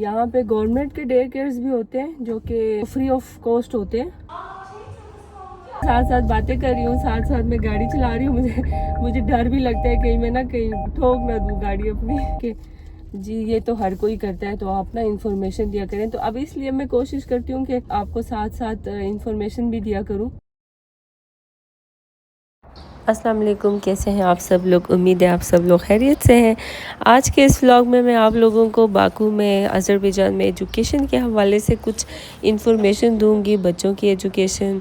यहाँ पे गवर्नमेंट के डे केयर्स भी होते हैं जो कि फ्री ऑफ कॉस्ट होते हैं। साथ साथ बातें कर रही हूँ, साथ साथ मैं गाड़ी चला रही हूँ। मुझे डर भी लगता है कहीं मैं ना कहीं ठोक ना दूँ गाड़ी अपनी कि जी ये तो हर कोई करता है, तो आप अपना इन्फॉर्मेशन दिया करें। तो अब इसलिए मैं कोशिश करती हूँ कि आपको साथ साथ इन्फॉर्मेशन भी दिया करूँ। अस्सलाम वालेकुम, कैसे हैं आप सब लोग? उम्मीद है आप सब लोग खैरियत से हैं। आज के इस व्लॉग में मैं आप लोगों को बाकू में, अज़रबैजान में एजुकेशन के हवाले से कुछ इन्फॉर्मेशन दूंगी। बच्चों की एजुकेशन,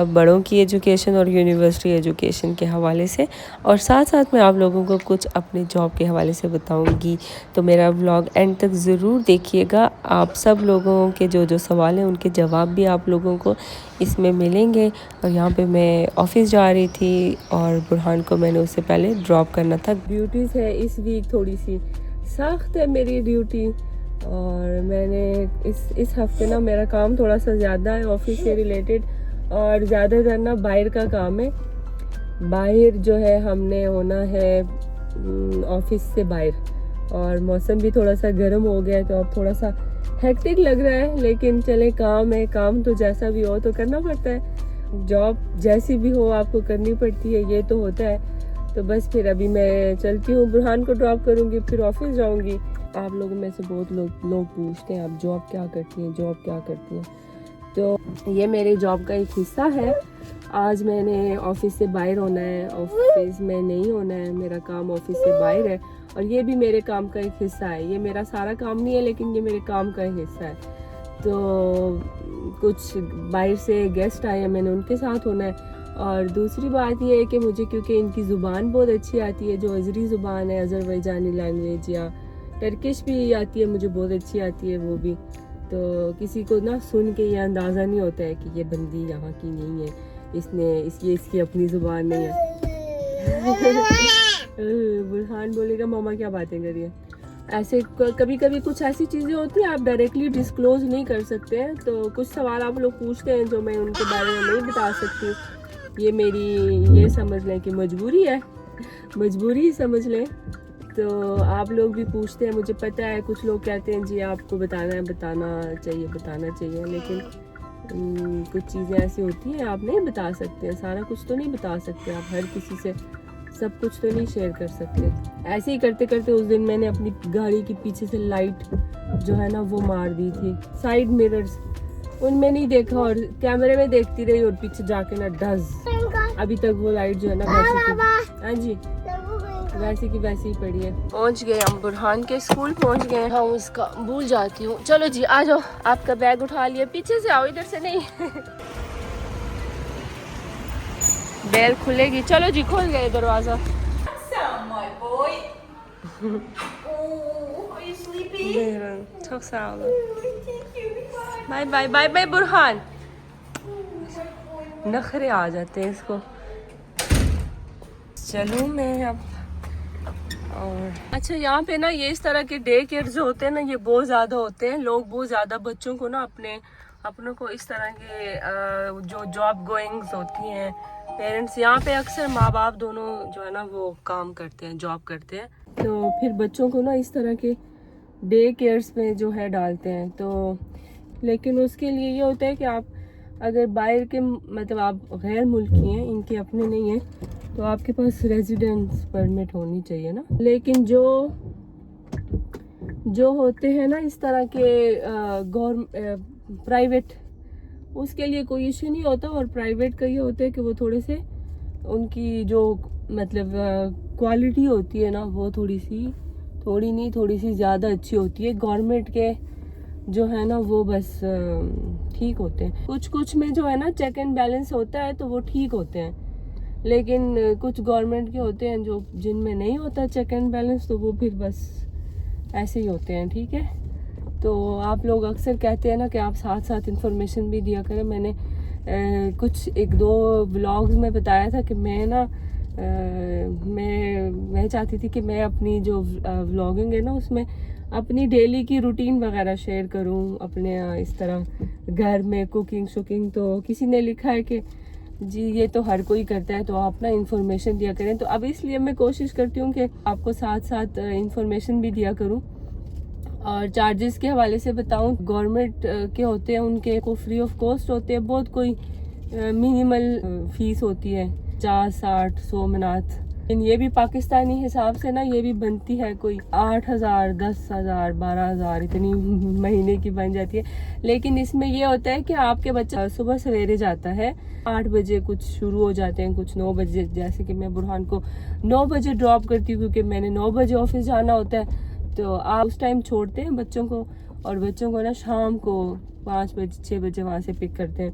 बड़ों की एजुकेशन और यूनिवर्सिटी एजुकेशन के हवाले से, और साथ साथ मैं आप लोगों को कुछ अपने जॉब के हवाले से बताऊँगी। तो मेरा व्लॉग एंड तक ज़रूर देखिएगा। आप सब लोगों के जो सवाल हैं उनके जवाब भी आप लोगों को इसमें मिलेंगे। और यहाँ पे मैं ऑफिस जा रही थी और बुरहान को मैंने उससे पहले ड्रॉप करना था। ड्यूटीज़ है इस वीक, थोड़ी सी सख्त है मेरी ड्यूटी, और मैंने इस हफ्ते ना मेरा काम थोड़ा सा ज़्यादा है ऑफिस से रिलेटेड, और ज़्यादातर ना बाहर का काम है। बाहर जो है हमने होना है ऑफिस से बाहर, और मौसम भी थोड़ा सा गर्म हो गया है तो अब थोड़ा सा हेक्टिक लग रहा है, लेकिन चले काम है, काम तो जैसा भी हो तो करना पड़ता है। जॉब जैसी भी हो आपको करनी पड़ती है, ये तो होता है। तो बस फिर अभी मैं चलती हूँ, बुरहान को ड्रॉप करूँगी, फिर ऑफिस जाऊँगी। आप लोगों में से बहुत लोग पूछते हैं आप जॉब क्या करती हैं, जॉब क्या करती हैं। तो ये मेरे जॉब का एक हिस्सा है। आज मैंने ऑफिस से बाहर होना है, ऑफिस में नहीं होना है, मेरा काम ऑफिस से बाहर है, और ये भी मेरे काम का एक हिस्सा है। ये मेरा सारा काम नहीं है, लेकिन ये मेरे काम का एक हिस्सा है। तो कुछ बाहर से गेस्ट आए हैं, मैंने उनके साथ होना है। और दूसरी बात ये है कि मुझे क्योंकि इनकी ज़ुबान बहुत अच्छी आती है, जो अज़री ज़ुबान है, अज़रबैजानी लैंग्वेज या टर्किश भी आती है, मुझे बहुत अच्छी आती है वो भी। तो किसी को ना सुन के ये अंदाज़ा नहीं होता है कि ये बंदी यहाँ की नहीं है, इसकी अपनी ज़ुबान नहीं है। बुरहान बोलेगा मम्मा क्या बातें कर रही है। ऐसे कभी कभी कुछ ऐसी चीज़ें होती हैं आप डायरेक्टली डिस्क्लोज नहीं कर सकते हैं। तो कुछ सवाल आप लोग पूछते हैं जो मैं उनके बारे में नहीं बता सकती। ये मेरी ये समझ लें कि मजबूरी है, मजबूरी ही समझ लें। तो आप लोग भी पूछते हैं, मुझे पता है कुछ लोग कहते हैं जी आपको बताना चाहिए, लेकिन कुछ चीज़ें ऐसी होती हैं आप नहीं बता सकते हैं, सारा कुछ तो नहीं बता सकते आप, हर किसी से सब कुछ तो नहीं शेयर कर सकते। ऐसे ही करते करते उस दिन मैंने अपनी गाड़ी के पीछे से लाइट जो है ना वो मार दी थी, साइड मिरर्स उनमें नहीं देखा और कैमरे में देखती रही, और पीछे जाके ना डज अभी तक वो लाइट जो है ना हाँ जी वैसी की वैसी ही पड़ी है। पहुंच गए हम, बुरहान के स्कूल पहुंच गए। हाँ उसका भूल जाती हूँ। चलो जी आ जाओ, आपका बैग उठा लिया, पीछे से आओ, इधर से नहीं। बेल खुलेगी। चलो जी खोल गए दरवाजा। Bye bye bye bye Burhan. नखरे आ जाते हैं इसको। चलूँ मैं अब। और अच्छा यहाँ पे ना ये इस तरह के डे केयर जो होते हैं ना ये बहुत ज़्यादा होते हैं। लोग बहुत ज़्यादा बच्चों को ना अपनों को इस तरह के जो जॉब गोइंग्स होती हैं पेरेंट्स, यहाँ पे अक्सर माँ बाप दोनों जो है ना वो काम करते हैं, जॉब करते हैं, तो फिर बच्चों को ना इस तरह के डे केयर्स में जो है डालते हैं। तो लेकिन उसके लिए ये होता है कि आप अगर बाहर के मतलब आप गैर मुल्की हैं, इनके अपने नहीं हैं, तो आपके पास रेजिडेंस परमिट होनी चाहिए ना। लेकिन जो होते हैं ना इस तरह के प्राइवेट, उसके लिए कोई इश्यू नहीं होता। और प्राइवेट का ये होता है कि वो थोड़े से उनकी जो मतलब क्वालिटी होती है ना वो थोड़ी सी ज़्यादा अच्छी होती है। गवर्नमेंट के जो है ना वो बस ठीक होते हैं। कुछ में जो है ना चेक एंड बैलेंस होता है तो वो ठीक होते हैं, लेकिन कुछ गवर्नमेंट के होते हैं जो जिनमें नहीं होता चेक एंड बैलेंस, तो वो फिर बस ऐसे ही होते हैं। ठीक है, तो आप लोग अक्सर कहते हैं ना कि आप साथ साथ इंफॉर्मेशन भी दिया करें। मैंने कुछ एक दो व्लॉग्स में बताया था कि मैं ना मैं चाहती थी कि मैं अपनी जो व्लॉगिंग है ना उसमें अपनी डेली की रूटीन वगैरह शेयर करूं, अपने इस तरह घर में कुकिंग शुकिंग। तो किसी ने लिखा है कि जी ये तो हर कोई करता है, तो आप ना इंफॉर्मेशन दिया करें। तो अब इसलिए मैं कोशिश करती हूँ कि आपको साथ साथ इंफॉर्मेशन भी दिया करूँ। और चार्जेस के हवाले से बताऊं, गवर्नमेंट के होते हैं, उनके को फ्री ऑफ कॉस्ट होते हैं, बहुत कोई मिनिमल फीस होती है 50-60-100 मनात। लेकिन ये भी पाकिस्तानी हिसाब से ना ये भी बनती है कोई 8,000 10,000 12,000 इतनी महीने की बन जाती है। लेकिन इसमें ये होता है कि आपके बच्चा सुबह सवेरे जाता है 8 बजे, कुछ शुरू हो जाते हैं, कुछ 9 बजे। जैसे कि मैं बुरहान को 9 बजे ड्रॉप करती हूँ क्योंकि मैंने 9 बजे ऑफिस जाना होता है। तो आप उस टाइम छोड़ते हैं बच्चों को, और बच्चों को ना शाम को 5 बजे 6 बजे वहाँ से पिक करते हैं।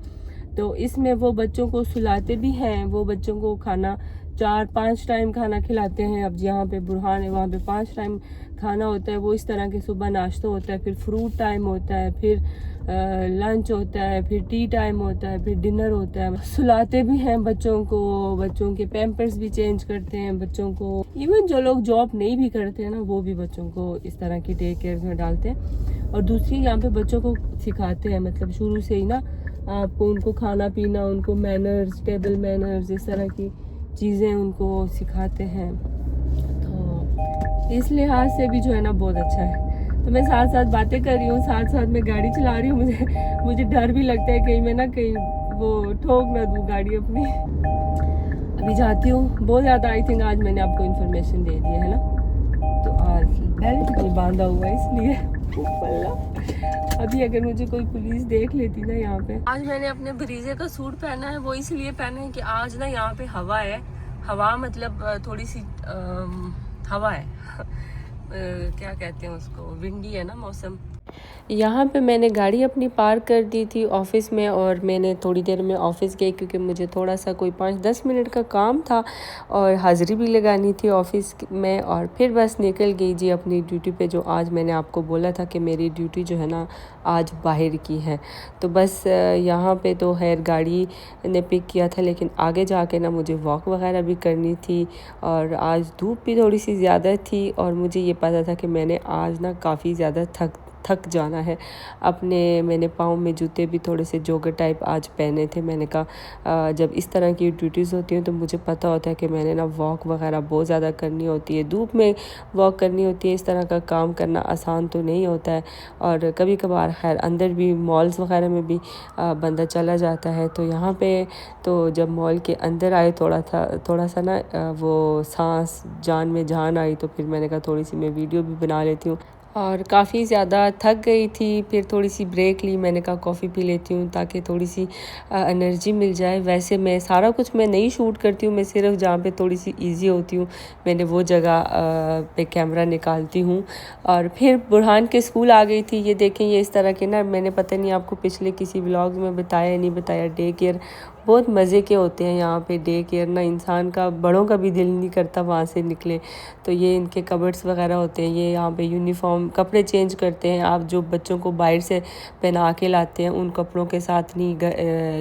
तो इसमें वो बच्चों को सुलाते भी हैं, वो बच्चों को खाना 4-5 टाइम खाना खिलाते हैं। अब यहाँ पे बुरहान है, वहाँ पे 5 टाइम खाना होता है। वो इस तरह के सुबह नाश्ता होता है, फिर फ्रूट टाइम होता है, फिर लंच होता है, फिर टी टाइम होता है, फिर डिनर होता है। सुलाते भी हैं बच्चों को, बच्चों के पैम्पर्स भी चेंज करते हैं बच्चों को। इवन जो लोग जॉब नहीं भी करते हैं ना, वो भी बच्चों को इस तरह की डे केयर में डालते हैं। और दूसरी यहाँ पे बच्चों को सिखाते हैं, मतलब शुरू से ही ना आपको उनको खाना पीना, उनको मैनर्स, टेबल मैनर्स, इस तरह की चीज़ें उनको सिखाते हैं। तो इस लिहाज से भी जो है ना बहुत अच्छा है। तो मैं साथ साथ बातें कर रही हूँ, साथ साथ मैं गाड़ी चला रही हूँ। मुझे डर भी लगता है कहीं मैं ना कहीं वो ठोक ना दूँ गाड़ी अपनी। अभी जाती हूँ, बहुत ज़्यादा आई थिंक आज मैंने आपको इन्फॉर्मेशन दे दी है ना। तो आज बेल्ट नहीं बांधा हुआ इसलिए अभी अगर मुझे कोई पुलिस देख लेती ना यहाँ पे। आज मैंने अपने भरीजे का सूट पहना है, वो इसलिए पहना है कि आज ना यहाँ पे हवा है। हवा मतलब थोड़ी सी हवा है क्या कहते हैं उसको, विंडी है ना मौसम। यहाँ पे मैंने गाड़ी अपनी पार्क कर दी थी ऑफ़िस में, और मैंने थोड़ी देर में ऑफ़िस गई क्योंकि मुझे थोड़ा सा कोई 5-10 मिनट का काम था और हाज़िरी भी लगानी थी ऑफ़िस में। और फिर बस निकल गई जी अपनी ड्यूटी पे, जो आज मैंने आपको बोला था कि मेरी ड्यूटी जो है ना आज बाहर की है। तो बस यहाँ पे तो खैर गाड़ी ने पिक किया था, लेकिन आगे जाके ना मुझे वॉक वगैरह भी करनी थी। और आज धूप भी थोड़ी सी ज़्यादा थी, और मुझे ये पता था कि मैंने आज ना काफ़ी ज़्यादा थक जाना है। मैंने पाँव में जूते भी थोड़े से जोगर टाइप आज पहने थे। मैंने कहा जब इस तरह की ड्यूटीज़ होती हैं तो मुझे पता होता है कि मैंने ना वॉक वगैरह बहुत ज़्यादा करनी होती है, धूप में वॉक करनी होती है। इस तरह का काम करना आसान तो नहीं होता है, और कभी कभार खैर अंदर भी मॉल्स वगैरह में भी बंदा चला जाता है। तो यहाँ पे तो जब मॉल के अंदर आए थोड़ा सा ना वो सांस जान में जान आई, तो फिर मैंने कहा थोड़ी सी मैं वीडियो भी बना लेती हूँ। और काफ़ी ज़्यादा थक गई थी, फिर थोड़ी सी ब्रेक ली। मैंने कहा कॉफ़ी पी लेती हूँ ताकि थोड़ी सी एनर्जी मिल जाए। वैसे मैं सारा कुछ मैं नहीं शूट करती हूँ, मैं सिर्फ जहाँ पे थोड़ी सी इजी होती हूँ मैंने वो जगह पे कैमरा निकालती हूँ। और फिर बुरहान के स्कूल आ गई थी। ये देखें, ये इस तरह के ना, मैंने पता नहीं आपको पिछले किसी व्लॉग में बताया नहीं बताया, डे केयर बहुत मज़े के होते हैं यहाँ पे। डे केयर ना इंसान का, बड़ों का भी दिल नहीं करता वहाँ से निकले। तो ये इनके कबर्ड्स वगैरह होते हैं, ये यहाँ पे यूनिफॉर्म कपड़े चेंज करते हैं। आप जो बच्चों को बाहर से पहना के लाते हैं उन कपड़ों के साथ नहीं,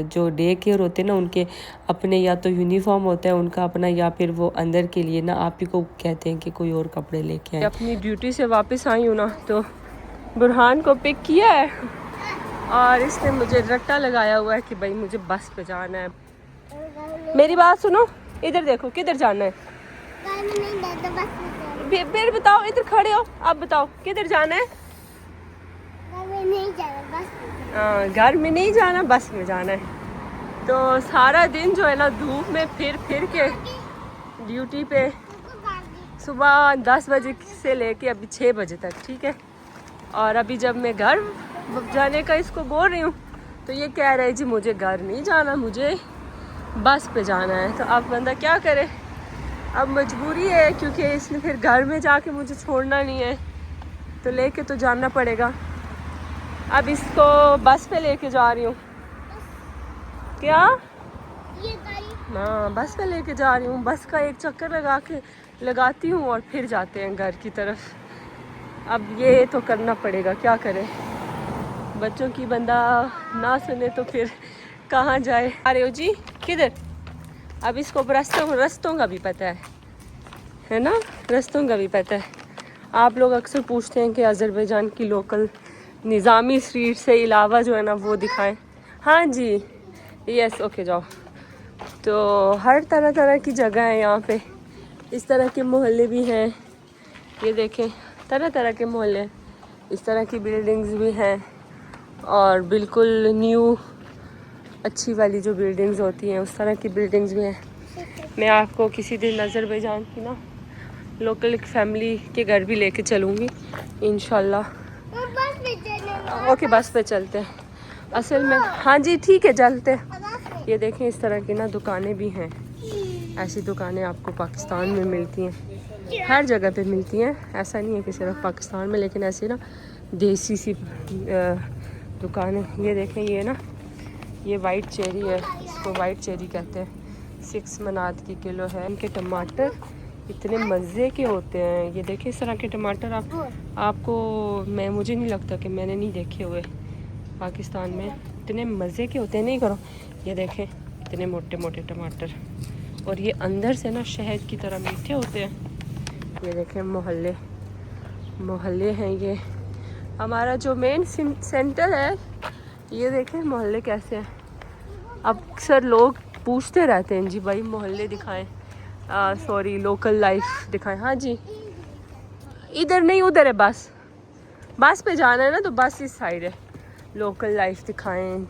जो डे केयर होते हैं ना उनके अपने या तो यूनिफॉर्म होता है उनका अपना, या फिर वो अंदर के लिए ना आप ही को कहते हैं कि कोई और कपड़े लेके आए। अपनी ड्यूटी से वापस आई हूँ ना, तो बुरहान को पिक किया है और इसने मुझे रट्टा लगाया हुआ है कि भाई मुझे बस पे जाना है। मेरी बात सुनो, इधर देखो किधर जाना है। फिर बताओ, इधर खड़े हो, आप बताओ किधर जाना है। घर में नहीं जाना, बस में जाना है। तो सारा दिन जो है ना धूप में फिर के ड्यूटी पे, सुबह 10 बजे से लेके अभी 6 बजे तक, ठीक है। और अभी जब मैं घर जाने का इसको बोल रही हूँ तो ये कह रहा है जी मुझे घर नहीं जाना, मुझे बस पे जाना है। तो अब बंदा क्या करे, अब मजबूरी है क्योंकि इसने फिर घर में जाके मुझे छोड़ना नहीं है, तो लेके तो जाना पड़ेगा। अब इसको बस पे लेके जा रही हूँ। क्या? हाँ, बस पे लेके जा रही हूँ। बस का एक चक्कर लगाती हूँ और फिर जाते हैं घर की तरफ। अब ये तो करना पड़ेगा, क्या करे, बच्चों की बंदा ना सुने तो फिर कहाँ जाए। आ रहे हो जी, किधर? अब इसको रस्तों का भी पता है ना, रस्तों का भी पता है। आप लोग अक्सर पूछते हैं कि अज़रबैजान की लोकल निज़ामी स्ट्रीट से अलावा जो है ना वो दिखाएं। हाँ जी, यस, ओके, जाओ। तो हर तरह की जगह है यहाँ पे, इस तरह के मोहल्ले भी हैं। ये देखें, तरह के मोहल्ले। इस तरह की बिल्डिंग्स भी हैं और बिल्कुल न्यू अच्छी वाली जो बिल्डिंग्स होती हैं उस तरह की बिल्डिंग्स भी हैं। मैं आपको किसी दिन अज़रबैजान की ना लोकल एक फैमिली के घर भी लेके चलूँगी इंशाल्लाह। ओके बस पे चलते हैं असल में। हाँ जी ठीक है चलते हैं। ये देखें इस तरह की ना दुकानें भी हैं। ऐसी दुकानें आपको पाकिस्तान में मिलती हैं, हर जगह पे मिलती हैं, ऐसा नहीं है कि सिर्फ पाकिस्तान में, लेकिन ऐसी ना देसी सी दुकानें। ये देखें ये ना ये वाइट चेरी है, इसको वाइट चेरी कहते हैं। 6 मनात की किलो है। इनके टमाटर इतने मज़े के होते हैं। ये देखिए इस तरह के टमाटर आपको मुझे नहीं लगता कि मैंने नहीं देखे हुए पाकिस्तान में। इतने मज़े के होते हैं, नहीं करो। ये देखें इतने मोटे मोटे टमाटर और ये अंदर से ना शहद की तरह मीठे होते हैं। ये देखें मोहल्ले हैं। ये हमारा जो मेन सेंटर है, ये देखें मोहल्ले कैसे हैं। अब अक्सर लोग पूछते रहते हैं जी भाई मोहल्ले दिखाएं, सॉरी लोकल लाइफ दिखाएं। हाँ जी इधर नहीं उधर है, बस पे जाना है ना तो बस इस साइड है। लोकल लाइफ दिखाएं,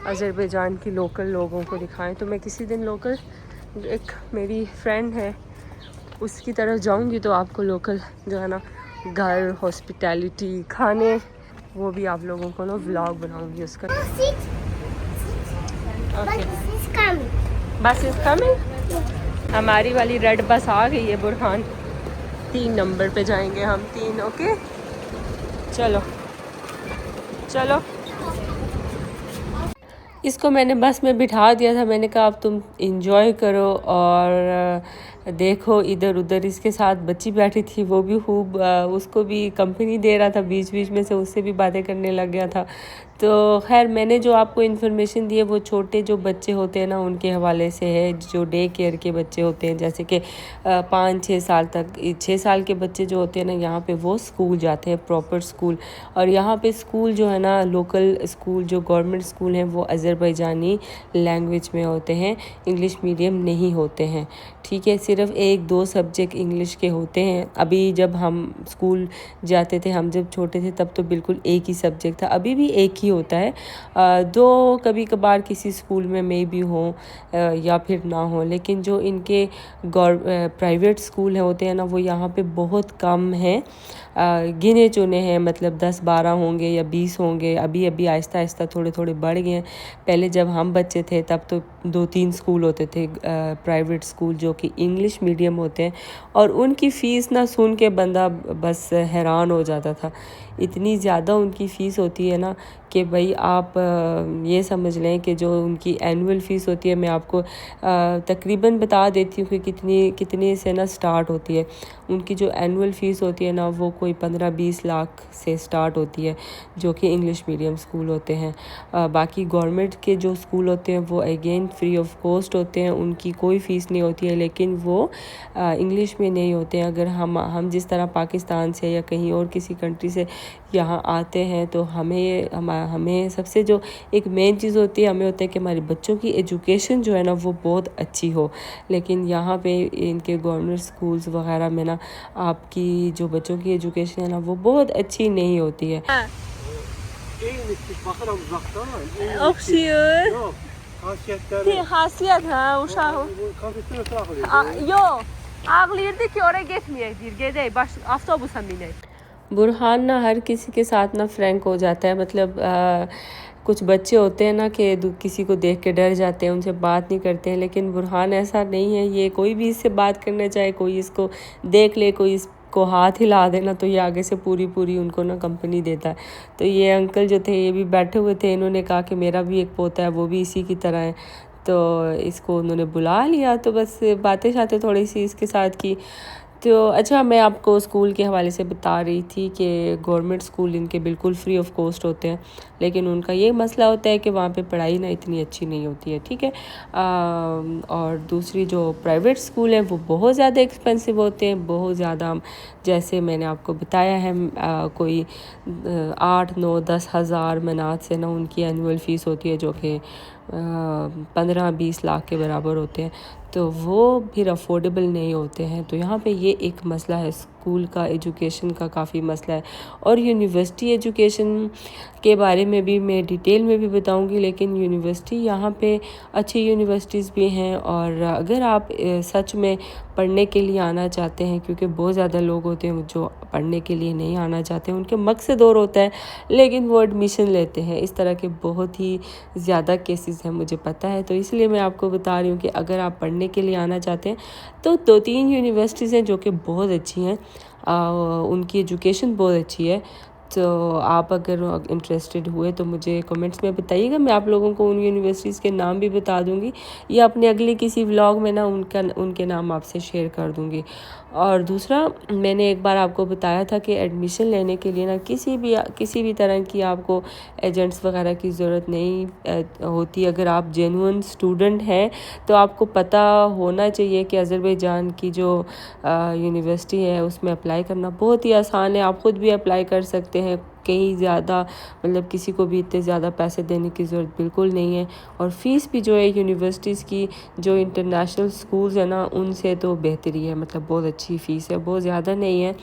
अज़रबैजान की लोकल लोगों को दिखाएं। तो मैं किसी दिन लोकल एक मेरी फ्रेंड है उसकी तरफ जाऊंगी तो आपको लोकल जो है ना घर, हॉस्पिटैलिटी, खाने, वो भी आप लोगों को ना व्लॉग बनाऊंगी उसका। बस इज कमिंग। हमारी वाली रेड बस आ गई है बुरहान। 3 नंबर पे जाएंगे हम 3। ओके चलो चलो। इसको मैंने बस में बिठा दिया था। मैंने कहा अब तुम इंजॉय करो और देखो इधर उधर। इसके साथ बच्ची बैठी थी, वो भी खूब उसको भी कंपनी दे रहा था, बीच बीच में से उससे भी बातें करने लग गया था। तो खैर मैंने जो आपको इन्फॉर्मेशन दी है वो छोटे जो बच्चे होते हैं ना उनके हवाले से है। जो डे केयर के बच्चे होते हैं जैसे कि 5-6 साल तक, 6 साल के बच्चे जो होते हैं ना यहाँ पे वो स्कूल जाते हैं, प्रॉपर स्कूल। और यहाँ पे स्कूल जो है ना लोकल स्कूल जो गवर्नमेंट स्कूल हैं वो अज़रबैजानी लैंग्वेज में होते हैं, इंग्लिश मीडियम नहीं होते हैं। ठीक है, सिर्फ 1-2 सब्जेक्ट इंग्लिश के होते हैं। अभी जब हम स्कूल जाते थे, हम जब छोटे थे तब तो बिल्कुल एक ही सब्जेक्ट था, अभी भी एक ही होता है। दो कभी कभार किसी स्कूल में मे भी हो या फिर ना हो, लेकिन जो इनके प्राइवेट स्कूल होते हैं ना वो यहाँ पे बहुत कम हैं, गिने चुने हैं। मतलब 10-12 होंगे या 20 होंगे। अभी अभी आहिस्ता आहिस्ता थोड़े थोड़े बढ़ गए हैं। पहले जब हम बच्चे थे तब तो 2-3 स्कूल होते थे प्राइवेट स्कूल जो कि इंग्लिश मीडियम होते हैं, और उनकी फ़ीस ना सुन के बंदा बस हैरान हो जाता था। इतनी ज़्यादा उनकी फ़ीस होती है ना कि भाई आप ये समझ लें कि जो उनकी एनुअल फ़ीस होती है, मैं आपको तकरीबन बता देती हूँ कि कितनी से ना स्टार्ट होती है। उनकी जो एनुअल फ़ीस होती है ना वो कोई 15-20 लाख से स्टार्ट होती है, जो कि इंग्लिश मीडियम स्कूल होते हैं। बाकी गवर्नमेंट के जो स्कूल होते हैं वो अगेन फ्री ऑफ कॉस्ट होते हैं, उनकी कोई फ़ीस नहीं होती है, लेकिन वो इंग्लिश में नहीं होते हैं। अगर हम जिस तरह पाकिस्तान से या कहीं और किसी कंट्री से यहाँ आते हैं तो हमें सबसे जो एक मेन चीज़ होती है, हमें होता है कि हमारे बच्चों की एजुकेशन जो है ना वो बहुत अच्छी हो। लेकिन यहाँ पे इनके गवर्नमेंट स्कूल्स वगैरह में ना आपकी जो बच्चों की एजुकेशन है ना वो बहुत अच्छी नहीं होती है। बुरहान ना हर किसी के साथ ना फ्रैंक हो जाता है। मतलब कुछ बच्चे होते हैं ना कि किसी को देख के डर जाते हैं, उनसे बात नहीं करते हैं, लेकिन बुरहान ऐसा नहीं है। ये कोई भी इससे बात करना चाहे, कोई इसको देख ले, कोई इसको हाथ हिला देना तो ये आगे से पूरी उनको ना कंपनी देता है। तो ये अंकल जो थे ये भी बैठे हुए थे, इन्होंने कहा कि मेरा भी एक पोता है वो भी इसी की तरह है, तो इसको उन्होंने बुला लिया। तो बस बातें शातें थोड़ी सी इसके साथ की। तो अच्छा, मैं आपको स्कूल के हवाले से बता रही थी कि गवर्नमेंट स्कूल इनके बिल्कुल फ्री ऑफ कॉस्ट होते हैं, लेकिन उनका ये मसला होता है कि वहाँ पे पढ़ाई ना इतनी अच्छी नहीं होती है। ठीक है, और दूसरी जो प्राइवेट स्कूल हैं वो बहुत ज़्यादा एक्सपेंसिव होते हैं, बहुत ज़्यादा। जैसे मैंने आपको बताया है कोई 8-9-10 हज़ार मनात से ना उनकी एनुअल फ़ीस होती है, जो कि 15-20 लाख के बराबर होते हैं। तो वो फिर अफोर्डेबल नहीं होते हैं। तो यहाँ पे ये एक मसला है स्कूल का एजुकेशन का काफ़ी मसला है। और यूनिवर्सिटी एजुकेशन के बारे में भी मैं डिटेल में भी बताऊंगी, लेकिन यूनिवर्सिटी यहाँ पे अच्छी यूनिवर्सिटीज़ भी हैं। और अगर आप सच में पढ़ने के लिए आना चाहते हैं, क्योंकि बहुत ज़्यादा लोग होते हैं जो पढ़ने के लिए नहीं आना चाहते, उनके मकसद और होता है लेकिन वो एडमिशन लेते हैं। इस तरह के बहुत ही ज़्यादा केसेस हैं, मुझे पता है। तो इसलिए मैं आपको बता रही हूँ कि अगर आप पढ़ने के लिए आना चाहते हैं तो 2-3 यूनिवर्सिटीज़ हैं जो कि बहुत अच्छी हैं, उनकी एजुकेशन बहुत अच्छी है। तो आप अगर इंटरेस्टेड हुए तो मुझे कमेंट्स में बताइएगा, मैं आप लोगों को उन यूनिवर्सिटीज़ के नाम भी बता दूंगी या अपने अगले किसी व्लॉग में ना उनके नाम आपसे शेयर कर दूंगी। और दूसरा, मैंने एक बार आपको बताया था कि एडमिशन लेने के लिए ना किसी भी तरह की आपको एजेंट्स वगैरह की ज़रूरत नहीं होती। अगर आप जेन्युइन स्टूडेंट हैं तो आपको पता होना चाहिए कि अज़रबैजान की जो यूनिवर्सिटी है उसमें अप्लाई करना बहुत ही आसान है। आप ख़ुद भी अप्लाई कर सकते हैं, कहीं ज़्यादा मतलब किसी को भी इतने ज़्यादा पैसे देने की ज़रूरत बिल्कुल नहीं है। और फ़ीस भी जो है यूनिवर्सिटीज़ की, जो इंटरनेशनल स्कूल्स है ना, उनसे तो बेहतरी है, मतलब बहुत अच्छी फ़ीस है, बहुत ज़्यादा नहीं है।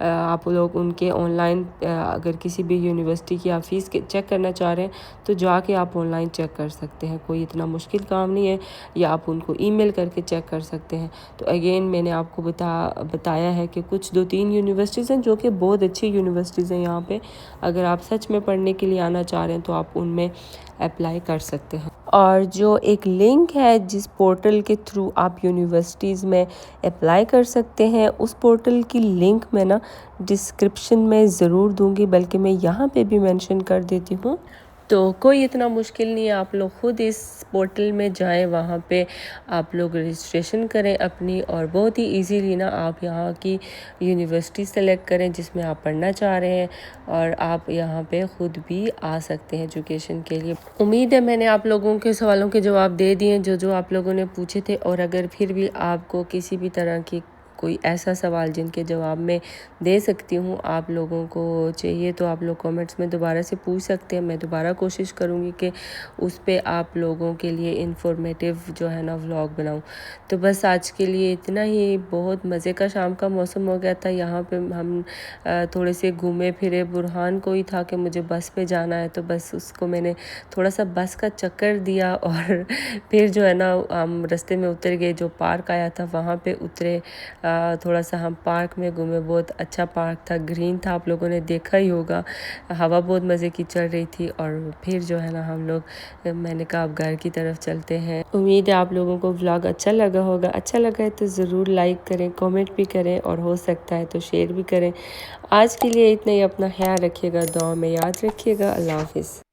आप लोग उनके ऑनलाइन अगर किसी भी यूनिवर्सिटी की आप फ़ीस चेक करना चाह रहे हैं तो जाके आप ऑनलाइन चेक कर सकते हैं, कोई इतना मुश्किल काम नहीं है। या आप उनको ईमेल करके चेक कर सकते हैं। तो अगेन मैंने आपको बताया है कि कुछ 2-3 यूनिवर्सिटीज़ हैं जो कि बहुत अच्छी यूनिवर्सिटीज़ हैं यहाँ पे। अगर आप सच में पढ़ने के लिए आना चाह रहे हैं तो आप उनमें अप्लाई कर सकते हैं। और जो एक लिंक है जिस पोर्टल के थ्रू आप यूनिवर्सिटीज़ में अप्लाई कर सकते हैं, उस पोर्टल की लिंक मैं ना डिस्क्रिप्शन में ज़रूर दूंगी, बल्कि मैं यहाँ पे भी मेंशन कर देती हूँ। तो कोई इतना मुश्किल नहीं है, आप लोग ख़ुद इस पोर्टल में जाएं, वहाँ पे आप लोग रजिस्ट्रेशन करें अपनी, और बहुत ही इजीली ना आप यहाँ की यूनिवर्सिटी सेलेक्ट करें जिसमें आप पढ़ना चाह रहे हैं, और आप यहाँ पे ख़ुद भी आ सकते हैं एजुकेशन के लिए। उम्मीद है मैंने आप लोगों के सवालों के जवाब दे दिए जो आप लोगों ने पूछे थे। और अगर फिर भी आपको किसी भी तरह की कोई ऐसा सवाल जिनके जवाब मैं दे सकती हूँ, आप लोगों को चाहिए तो आप लोग कमेंट्स में दोबारा से पूछ सकते हैं। मैं दोबारा कोशिश करूँगी कि उस पे आप लोगों के लिए इंफॉर्मेटिव जो है ना व्लॉग बनाऊँ। तो बस आज के लिए इतना ही। बहुत मज़े का शाम का मौसम हो गया था, यहाँ पे हम थोड़े से घूमे फिरे। बुरहान को ही था कि मुझे बस पे जाना है, तो बस उसको मैंने थोड़ा सा बस का चक्कर दिया और फिर जो है ना हम रास्ते में उतर गए। जो पार्क आया था वहाँ पे उतरे, थोड़ा सा हम पार्क में घूमे। बहुत अच्छा पार्क था, ग्रीन था, आप लोगों ने देखा ही होगा। हवा बहुत मज़े की चल रही थी। और फिर जो है ना हम लोग, मैंने कहा अब घर की तरफ चलते हैं। उम्मीद है आप लोगों को व्लॉग अच्छा लगा होगा। अच्छा लगा है तो ज़रूर लाइक करें, कमेंट भी करें, और हो सकता है तो शेयर भी करें। आज के लिए इतना ही। अपना ख्याल रखिएगा, दुआ में याद रखिएगा। अल्लाह हाफिज़।